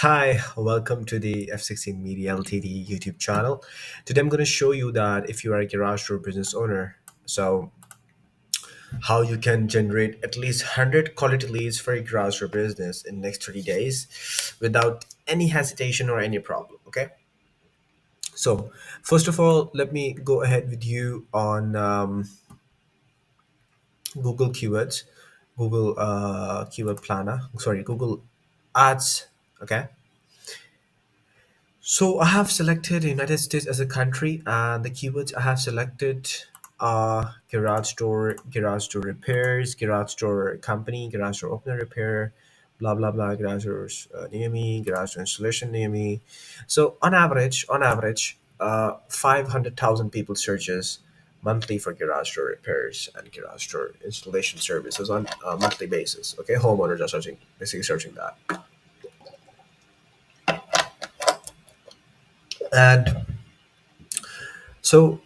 Hi, welcome to the F16 Media Ltd YouTube channel. Today I'm going to show you that if you are a garage door business owner, so how you can generate at least 100 quality leads for your garage door business in next 30 days without any hesitation or any problem, okay? So first of all, let me go ahead with you on Google Keywords, Google Keyword Planner, sorry, Google Ads, okay? So I have selected United States as a country, and the keywords I have selected are garage door repairs, garage door company, garage door opener repair, blah blah blah, garage doors near me, garage door installation near me. So on average, 500,000 people searches monthly for garage door repairs and garage door installation services on a monthly basis. Okay, homeowners are searching, basically searching that, and so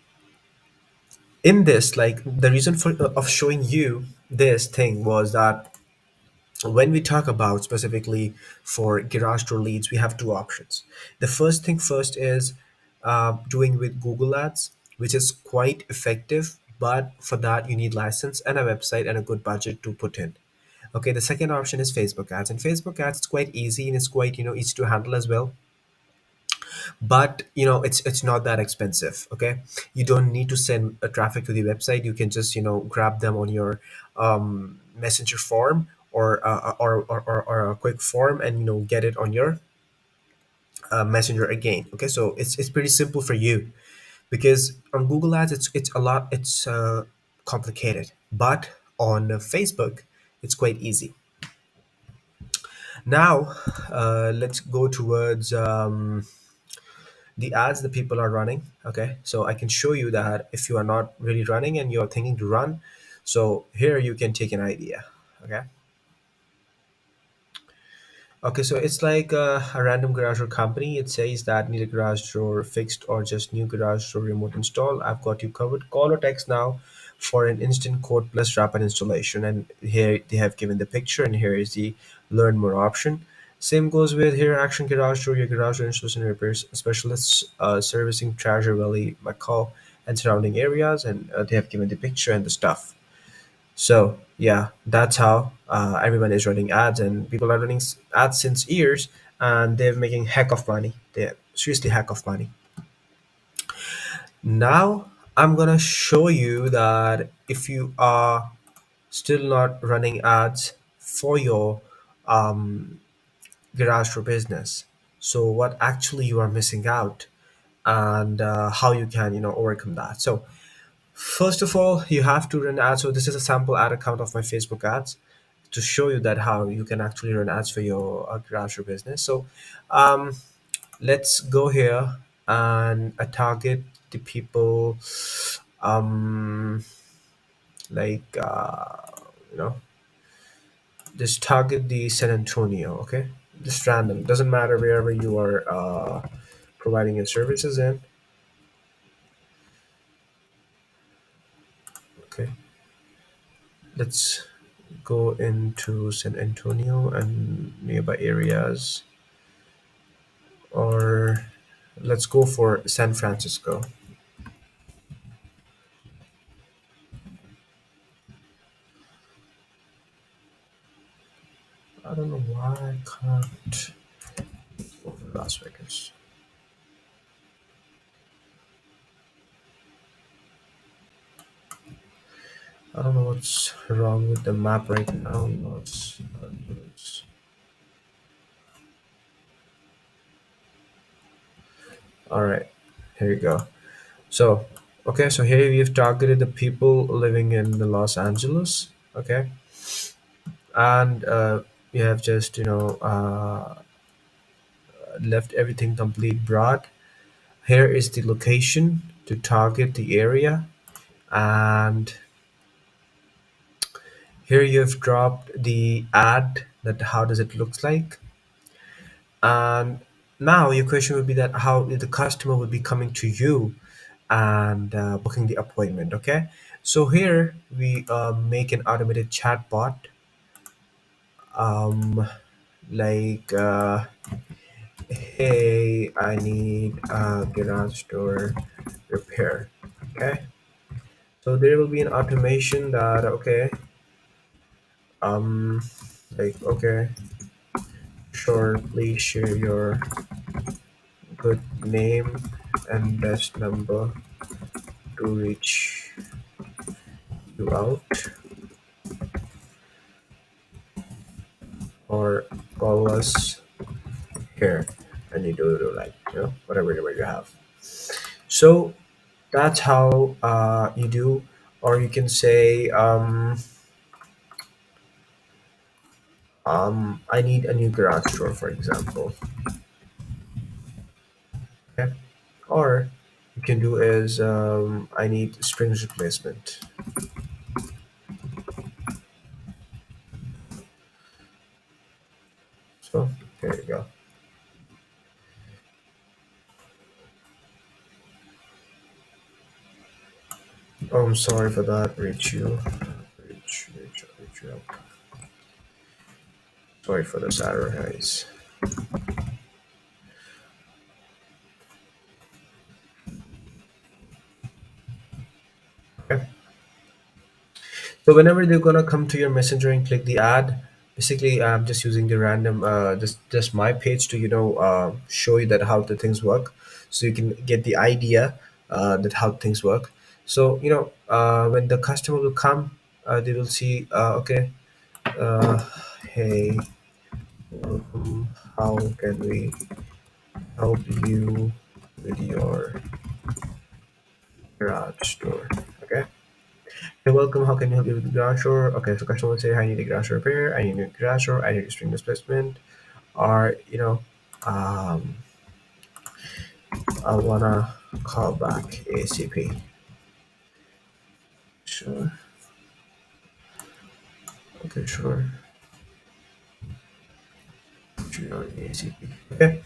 in this, like, the reason for of showing you this thing was that when we talk about specifically for garage door leads, we have two options. The first thing first is doing with Google Ads, which is quite effective, but for that you need license and a website and a good budget to put in. Okay, the second option is Facebook ads, and Facebook ads, it's quite easy and it's quite easy to handle as well, but it's not that expensive. Okay, you don't need to send a traffic to the website. You can just grab them on your messenger form, or a quick form, and get it on your messenger again. Okay, so it's pretty simple for you, because on Google Ads it's complicated, but on Facebook it's quite easy. Now let's go towards the ads that people are running. Okay, so I can show you that if you are not really running and you're thinking to run, so here you can take an idea. Okay, okay, so it's like a random garage door company. It says that need a garage door fixed or just new garage door remote install. I've got you covered. Call or text now for an instant quote plus rapid installation. And here they have given the picture, and here is the learn more option. Same goes with here, Action Garage Door, your garage door installation and repairs specialists, servicing Treasure Valley, McCall, and surrounding areas. And they have given the picture and the stuff. So yeah, that's how everyone is running ads, and people are running ads since years, and they're making heck of money. They're seriously heck of money. Now I'm gonna show you that if you are still not running ads for your um, garage door business, so what actually you are missing out, and how you can overcome that. So first of all, you have to run ads. So this is a sample ad account of my Facebook ads to show you that how you can actually run ads for your garage or business. So um, let's go here and target the people, um, like you know just target the San Antonio. Okay, just random, doesn't matter wherever you are providing your services in. Okay, let's go into San Antonio and nearby areas, or let's go for San Francisco. I don't know why I can't go for Las Vegas. I don't know what's wrong with the map right now. No, all right. Here you go. So, okay, so here we've targeted the people living in the Los Angeles. Okay, and we have just left everything complete broad. Here is the location to target the area, and here you've dropped the ad that how does it looks like. And now your question would be that how the customer would be coming to you and booking the appointment. Okay, so here we make an automated chat bot, um, like hey, I need a garage door repair. Okay. So there will be an automation that, okay, um, like, okay, sure, please share your good name and best number to reach you out, or call us here, and you do like, whatever the way you have. So that's how you do. Or you can say, I need a new garage door, for example. Okay. Or you can do is, I need springs replacement. So there you go. Oh, I'm sorry for that. Reach you out. Sorry for the sacrifice. Okay. So whenever they're gonna come to your messenger and click the ad, basically I'm just using the random, just my page to show you that how the things work, so you can get the idea that how things work. So when the customer will come, they will see, okay, uh, hey, how can we help you with your garage door? Okay. Hey, welcome. How can I help you with the garage door? Okay, so customer will say, I need a garage door repair. I need a garage door. I need a string displacement. Or, um, I wanna call back ACP. Sure. Okay, sure. Sure, ACP. Okay.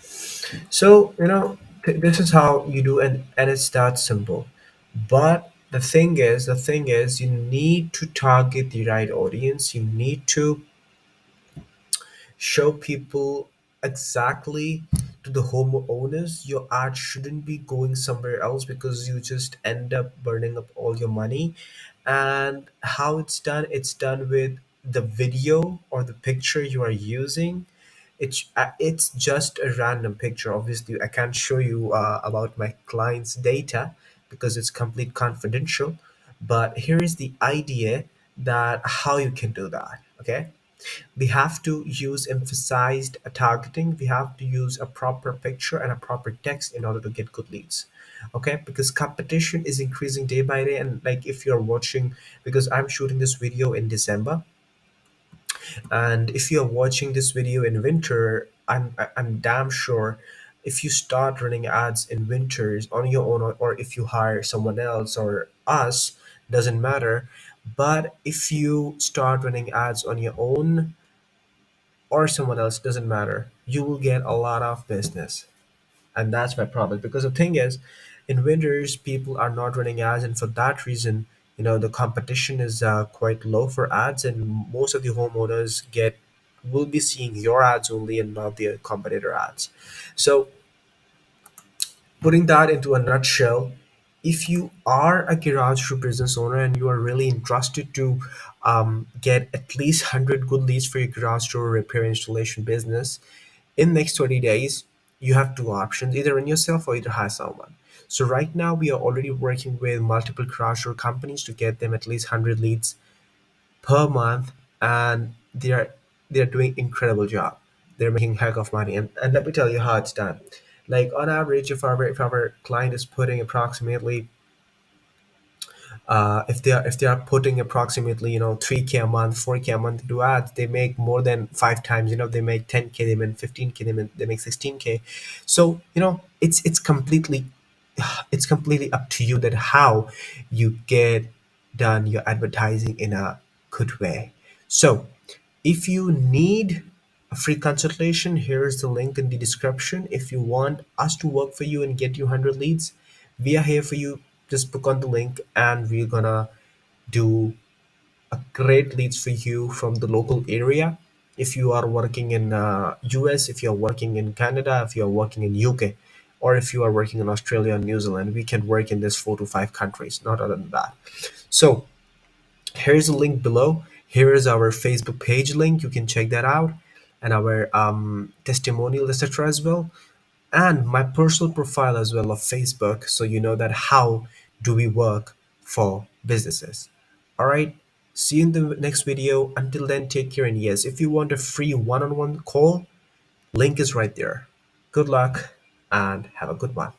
So, this is how you do, and it's that simple. But the thing is, you need to target the right audience. You need to show people exactly to the homeowners. Your ad shouldn't be going somewhere else because you just end up burning up all your money. And how it's done with the video or the picture you are using. It's just a random picture. Obviously I can't show you about my client's data because it's complete confidential. But here is the idea that how you can do that. Okay, we have to use emphasized targeting. We have to use a proper picture and a proper text in order to get good leads. Okay, because competition is increasing day by day. And like, if you're watching, because I'm shooting this video in December, and if you're watching this video in winter, I'm damn sure if you start running ads in winters on your own, or if you hire someone else or us, doesn't matter. But if you start running ads on your own or someone else, doesn't matter, you will get a lot of business. And that's my problem, because the thing is, in winters people are not running ads, and for that reason, the competition is quite low for ads, and most of the homeowners get will be seeing your ads only and not the competitor ads. So putting that into a nutshell, if you are a garage door business owner and you are really interested to get at least 100 good leads for your garage door repair installation business in next 20 days, you have two options: either run yourself or either hire someone. So right now we are already working with multiple garage door companies to get them at least 100 leads per month, and they're doing incredible job. They're making heck of money, and let me tell you how it's done. Like, on average, if our client is putting approximately, if they are putting approximately 3K a month, 4K a month to do ads, they make more than five times. They make 10K, they make 15K, they make 16K. So it's completely up to you that how you get done your advertising in a good way. So if you need a free consultation, here is the link in the description. If you want us to work for you and get you 100 leads, we are here for you. Just book on the link and we're gonna do a great leads for you from the local area. if you are working in US, if you're working in Canada, if you're working in UK, or if you are working in Australia and New Zealand, we can work in this 4 to 5 countries, not other than that. So here's a link below. Here is our Facebook page link. You can check that out, and our testimonial, etc. as well, and my personal profile as well of Facebook, so you know that how do we work for businesses. All right. See you in the next video. Until then, take care. And yes, if you want a free one-on-one call, link is right there. Good luck and have a good one. Bye.